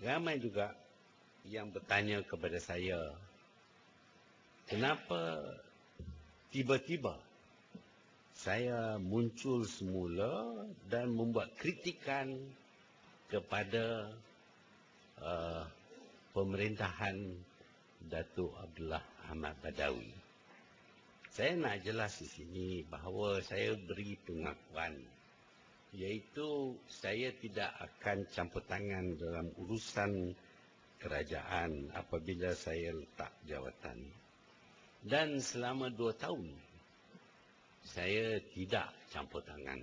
ramai juga yang bertanya kepada saya, kenapa tiba-tiba saya muncul semula dan membuat kritikan kepada pemerintahan Datuk Abdullah Ahmad Badawi. Saya nak jelas di sini bahawa saya beri pengakuan, iaitu saya tidak akan campur tangan dalam urusan kerajaan apabila saya letak jawatan. Dan selama 2 tahun, saya tidak campur tangan.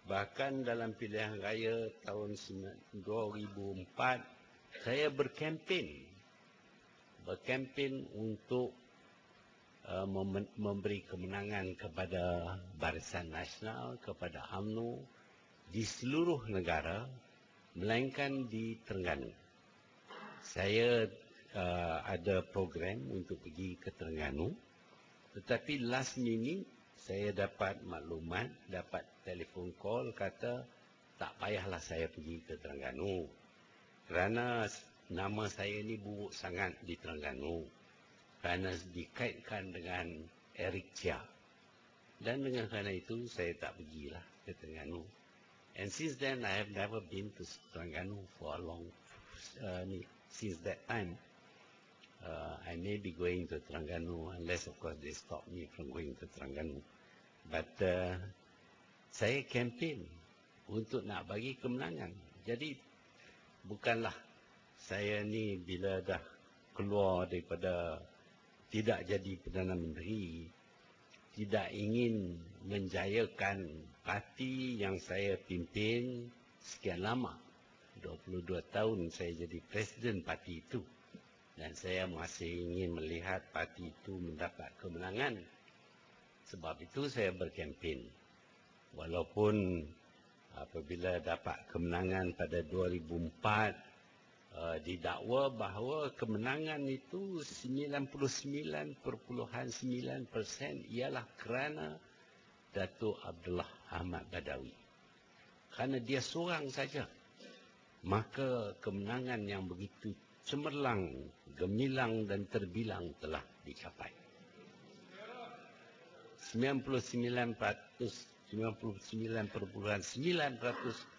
Bahkan dalam pilihan raya tahun 2004, saya berkempen untuk memberi kemenangan kepada Barisan Nasional, kepada UMNO di seluruh negara, melainkan di Terengganu. Saya ada program untuk pergi ke Terengganu, tetapi last minute saya dapat maklumat, dapat telefon call kata tak payahlah saya pergi ke Terengganu kerana nama saya ini buruk sangat di Terengganu, kerana dikaitkan dengan Eric Chia. Dan dengan kerana itu saya tak pergilah ke Terengganu. And since then I have never been to Terengganu for a long since that time. I may be going to Terengganu unless of course they stop me from going to Terengganu. But saya kempen untuk nak bagi kemenangan. Jadi bukanlah saya ni bila dah keluar daripada tidak jadi Perdana Menteri, tidak ingin menjayakan parti yang saya pimpin sekian lama. 22 tahun saya jadi presiden parti itu. Dan saya masih ingin melihat parti itu mendapat kemenangan. Sebab itu saya berkempen. Walaupun apabila dapat kemenangan pada 2004, didakwa bahawa kemenangan itu 99.9% ialah kerana Datuk Abdullah Ahmad Badawi. Kerana dia seorang saja, maka kemenangan yang begitu cemerlang, gemilang dan terbilang telah dicapai. 99.9%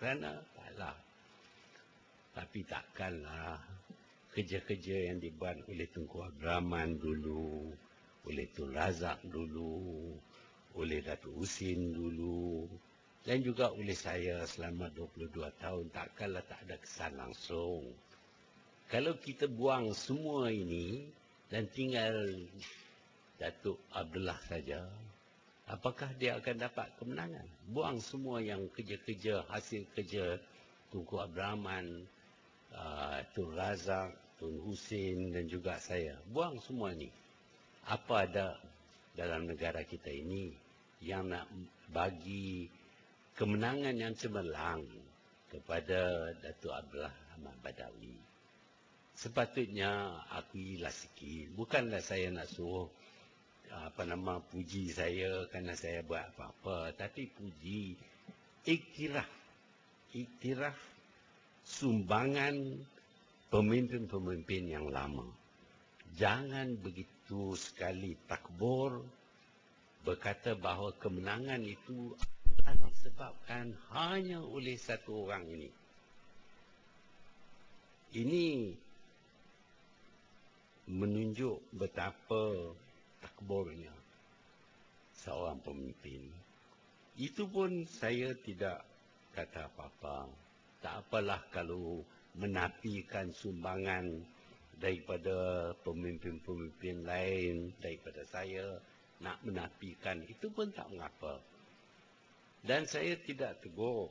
kerana taklah. Tapi takkanlah kerja-kerja yang dibuat oleh Tunku Abdul Rahman dulu, oleh Tun Razak dulu, oleh Datuk Husin dulu, dan juga oleh saya selama 22 tahun, takkanlah tak ada kesan langsung. Kalau kita buang semua ini dan tinggal Datuk Abdullah saja, apakah dia akan dapat kemenangan? Buang semua yang kerja-kerja, hasil kerja Tunku Abdul Rahman, Tun Razak, Tun Husin dan juga saya. Buang semua ni. Apa ada dalam negara kita ini yang nak bagi kemenangan yang cemerlang kepada Datuk Abdullah Ahmad Badawi? Sepatutnya akuilah sikit. Bukanlah saya nak suruh puji saya kerana saya buat apa-apa, tapi puji iktiraf sumbangan pemimpin-pemimpin yang lama. Jangan begitu sekali takbur berkata bahawa kemenangan itu disebabkan hanya oleh satu orang ini. Ini menunjuk betapa takburnya seorang pemimpin. Itu pun saya tidak kata apa-apa. Tak apalah kalau menafikan sumbangan daripada pemimpin-pemimpin lain, daripada saya, nak menafikan, itu pun tak mengapa. Dan saya tidak tegur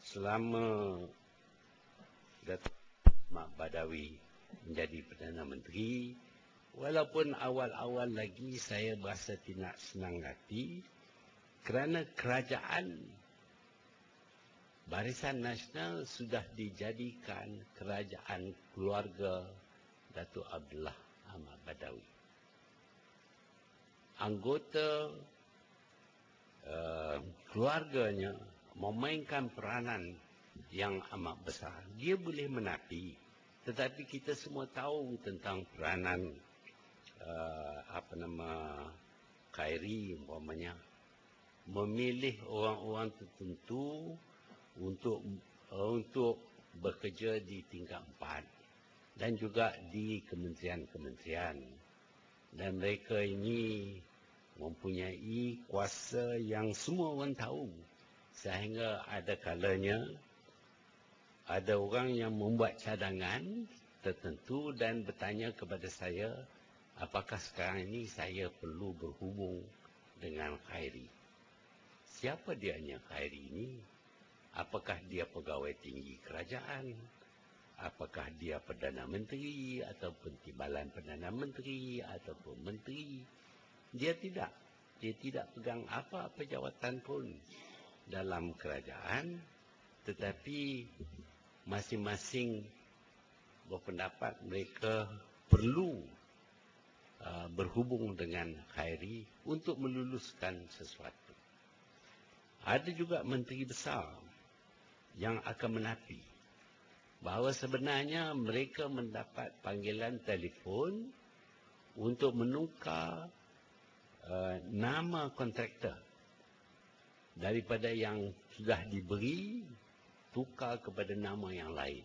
selama Datuk Ahmad Badawi menjadi Perdana Menteri, walaupun awal-awal lagi saya berasa tidak senang hati, kerana kerajaan Barisan Nasional sudah dijadikan kerajaan keluarga Datuk Abdullah Ahmad Badawi. Anggota keluarganya memainkan peranan yang amat besar. Dia boleh menapi, tetapi kita semua tahu tentang peranan Khairi umpamanya memilih orang-orang tertentu untuk bekerja di tingkat 4 dan juga di kementerian-kementerian. Dan mereka ini mempunyai kuasa yang semua orang tahu. Sehingga ada kalanya ada orang yang membuat cadangan tertentu dan bertanya kepada saya, apakah sekarang ini saya perlu berhubung dengan Khairi? Siapa dianya Khairi ini? Apakah dia pegawai tinggi kerajaan? Apakah dia Perdana Menteri ataupun Timbalan Perdana Menteri ataupun Menteri? Dia tidak. Dia tidak pegang apa-apa jawatan pun dalam kerajaan, tetapi masing-masing berpendapat mereka perlu berhubung dengan Khairi untuk meluluskan sesuatu. Ada juga menteri besar yang akan menapi bahawa sebenarnya mereka mendapat panggilan telefon untuk menukar nama kontraktor daripada yang sudah diberi, tukar kepada nama yang lain.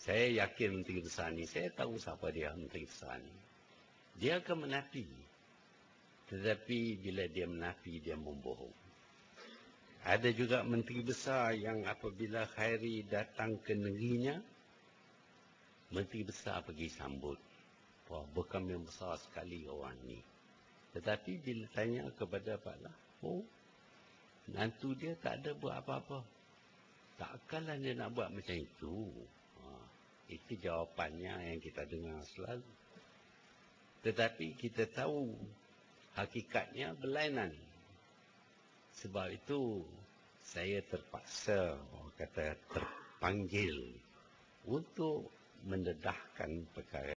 Saya yakin menteri besar ni, saya tahu siapa dia menteri besar ni. Dia akan menapi. Tetapi bila dia menapi, dia membohong. Ada juga menteri besar yang apabila Khairi datang ke negerinya, menteri besar pergi sambut. Wah, bukan yang besar sekali orang ni. Tetapi bila tanya kepada Pak Lah, menantu dia tak ada buat apa-apa. Takkanlah dia nak buat macam itu. Itu jawapannya yang kita dengar selalu. Tetapi kita tahu hakikatnya berlainan. Sebab itu saya terpaksa, terpanggil untuk mendedahkan perkara